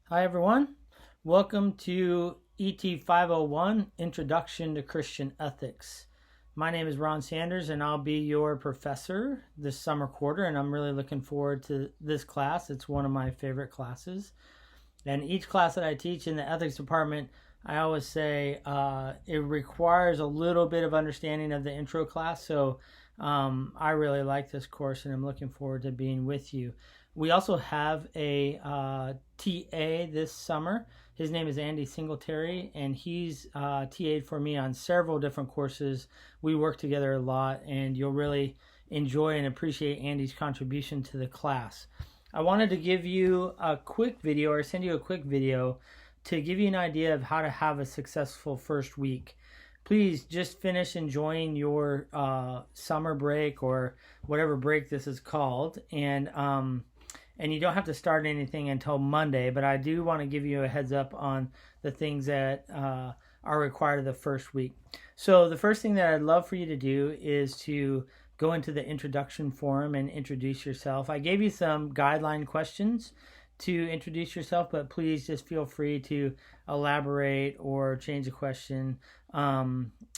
Hi, everyone. Welcome to ET 501 Introduction to Christian Ethics. My name is Ron Sanders, and I'll be your professor this summer quarter, and I'm really looking forward to this class. It's one of my favorite classes. And each class that I teach in the ethics department, I always say it requires a little bit of understanding of the intro class. So I really like this course, and I'm looking forward to being with you. We also have a TA this summer. His name is Andy Singletary, and he's TA'd for me on several different courses. We work together a lot, and you'll really enjoy and appreciate Andy's contribution to the class. I wanted to give you a quick video, or send you a quick video to give you an idea of how to have a successful first week. Please just finish enjoying your summer break, or whatever break this is called, and you don't have to start anything until Monday, but I do want to give you a heads up on the things that are required of the first week. So the first thing that I'd love for you to do is to go into the introduction forum and introduce yourself. I gave you some guideline questions to introduce yourself, but please just feel free to elaborate or change the question.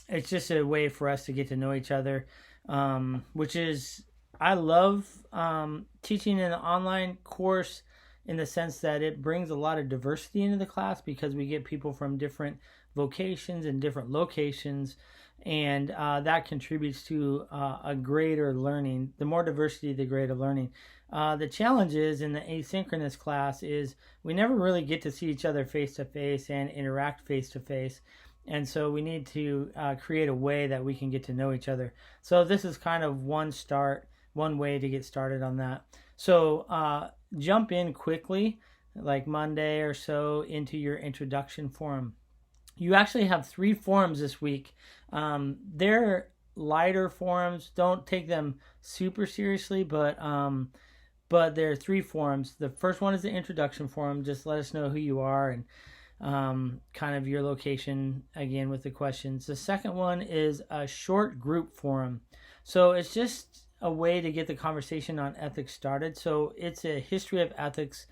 It's just a way for us to get to know each other, which is, I love teaching an online course in the sense that it brings a lot of diversity into the class, because we get people from different vocations and different locations, and that contributes to a greater learning. The more diversity, the greater learning. The challenge is in the asynchronous class is we never really get to see each other face to face and interact face to face. And so we need to create a way that we can get to know each other. So this is kind of one way to get started on that. So jump in quickly, like Monday or so, into your introduction forum. You actually have 3 forums this week. They're lighter forums. Don't take them super seriously, but there are 3 forums. The first one is the introduction forum. Just let us know who you are and kind of your location, again, with the questions. The second one is a short group forum. So it's just a way to get the conversation on ethics started. So it's a history of ethics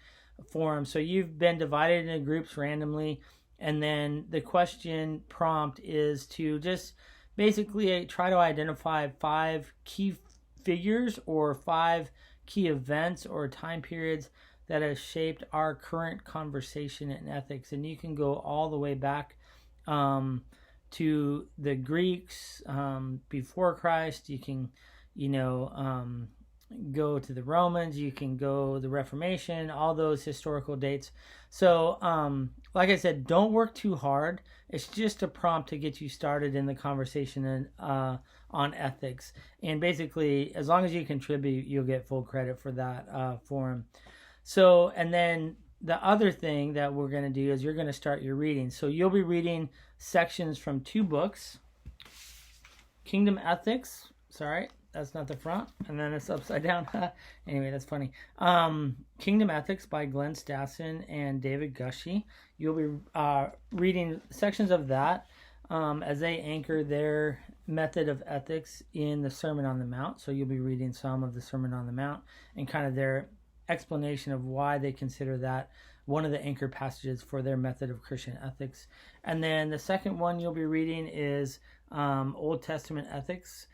forum. So you've been divided into groups randomly, and then the question prompt is to just basically try to identify 5 key figures or 5 key events or time periods that have shaped our current conversation in ethics. And you can go all the way back to the Greeks before Christ. You can go to the Romans, you can go the Reformation, all those historical dates. So like I said, don't work too hard. It's just a prompt to get you started in the conversation on ethics. And basically, as long as you contribute, you'll get full credit for that forum. So, and then the other thing that we're going to do is you're going to start your reading. So you'll be reading sections from 2 books. Kingdom Ethics, sorry, that's not the front, and then it's upside down. Anyway, that's funny. Kingdom Ethics by Glenn Stassen and David Gushee. You'll be reading sections of that as they anchor their method of ethics in the Sermon on the Mount. So you'll be reading some of the Sermon on the Mount and kind of their explanation of why they consider that one of the anchor passages for their method of Christian ethics. And then the second one you'll be reading is Old Testament Ethics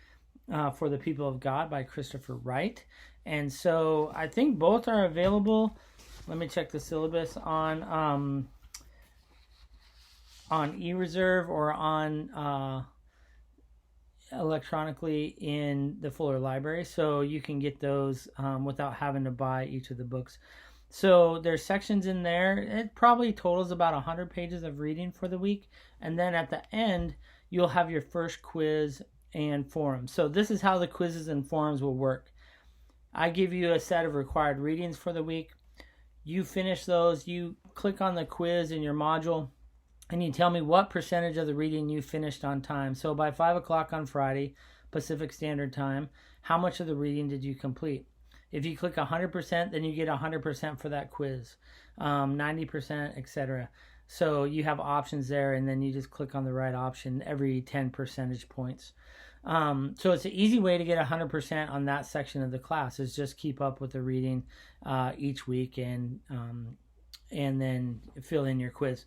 for the People of God by Christopher Wright. And so I think both are available. Let me check the syllabus on eReserve or on electronically in the Fuller Library, so you can get those without having to buy each of the books. So there's sections in there. It probably totals about 100 pages of reading for the week, and then at the end you'll have your first quiz and forum. So this is how the quizzes and forums will work. I give you a set of required readings for the week. You finish those, you click on the quiz in your module, and you tell me what percentage of the reading you finished on time. So by 5 o'clock on Friday, Pacific Standard Time, how much of the reading did you complete? If you click 100%, then you get 100% for that quiz, 90%, etc. So you have options there, and then you just click on the right option every 10 percentage points. So it's an easy way to get 100% on that section of the class, is just keep up with the reading each week, and and then fill in your quiz.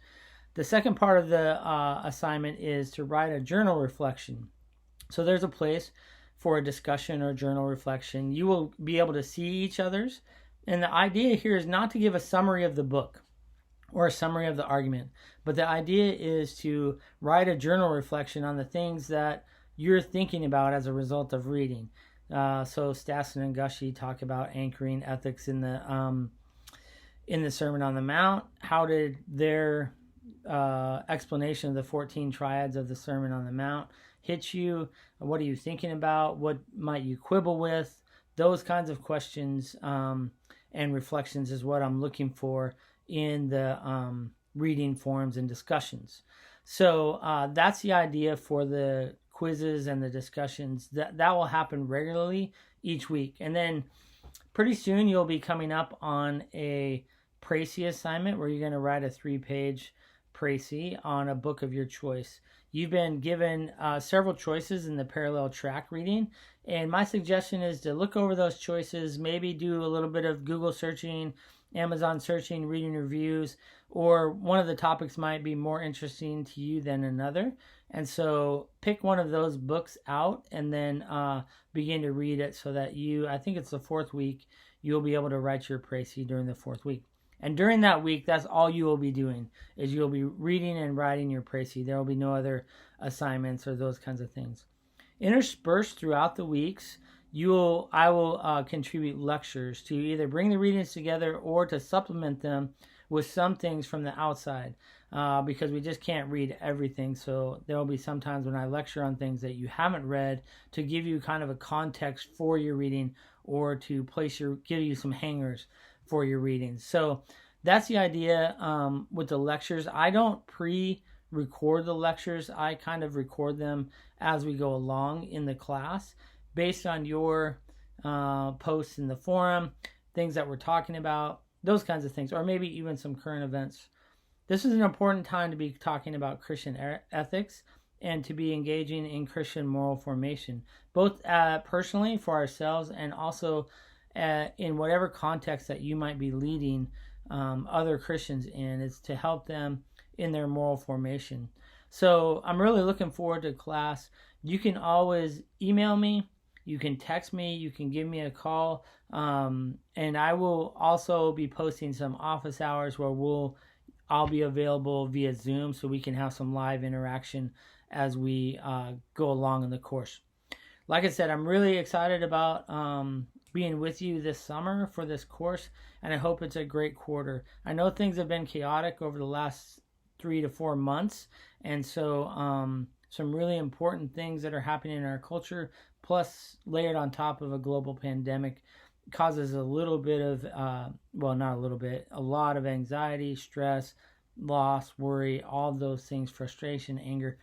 The second part of the assignment is to write a journal reflection. So there's a place for a discussion or journal reflection. You will be able to see each other's. And the idea here is not to give a summary of the book or a summary of the argument, but the idea is to write a journal reflection on the things that you're thinking about as a result of reading. So Stassen and Gushee talk about anchoring ethics in the Sermon on the Mount. How did their explanation of the 14 triads of the Sermon on the Mount hit you? What are you thinking about? What might you quibble with? Those kinds of questions and reflections is what I'm looking for in the reading forums and discussions. So that's the idea for the quizzes and the discussions. That will happen regularly each week. And then pretty soon you'll be coming up on a Précis assignment where you're going to write a 3-page Précis on a book of your choice. You've been given several choices in the parallel track reading, and my suggestion is to look over those choices, maybe do a little bit of Google searching, Amazon searching, reading reviews, or one of the topics might be more interesting to you than another. And so pick one of those books out and then begin to read it so that I think it's the 4th week, you'll be able to write your Précis during the 4th week. And during that week, that's all you will be doing, is you'll be reading and writing your Précis. There will be no other assignments or those kinds of things. Interspersed throughout the weeks, I will contribute lectures to either bring the readings together or to supplement them with some things from the outside, because we just can't read everything. So there will be some times when I lecture on things that you haven't read to give you kind of a context for your reading, or to give you some hangers for your readings. So that's the idea with the lectures. I don't pre-record the lectures. I kind of record them as we go along in the class based on your posts in the forum, things that we're talking about, those kinds of things, or maybe even some current events. This is an important time to be talking about Christian ethics and to be engaging in Christian moral formation, both personally for ourselves and also in whatever context that you might be leading other Christians in, is to help them in their moral formation. So I'm really looking forward to class. You can always email me, you can text me, you can give me a call, and I will also be posting some office hours where I'll be available via Zoom so we can have some live interaction as we go along in the course. Like I said, I'm really excited about being with you this summer for this course, and I hope it's a great quarter. I know things have been chaotic over the last 3 to 4 months, and so some really important things that are happening in our culture, plus layered on top of a global pandemic, causes a little bit of, a lot of anxiety, stress, loss, worry, all those things, frustration, anger,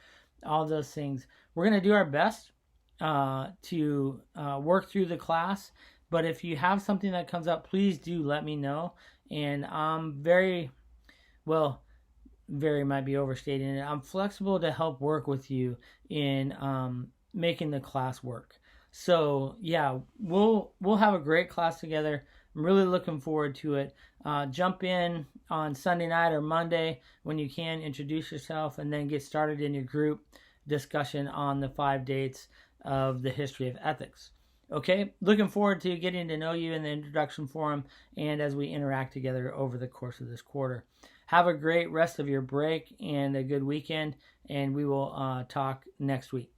all those things. We're going to do our best to work through the class. But if you have something that comes up, please do let me know. And I'm very might be overstating it. I'm flexible to help work with you in making the class work. So yeah, we'll have a great class together. I'm really looking forward to it. Jump in on Sunday night or Monday when you can, introduce yourself, and then get started in your group discussion on the 5 dates of the history of ethics. Okay, looking forward to getting to know you in the introduction forum and as we interact together over the course of this quarter. Have a great rest of your break and a good weekend, and we will talk next week.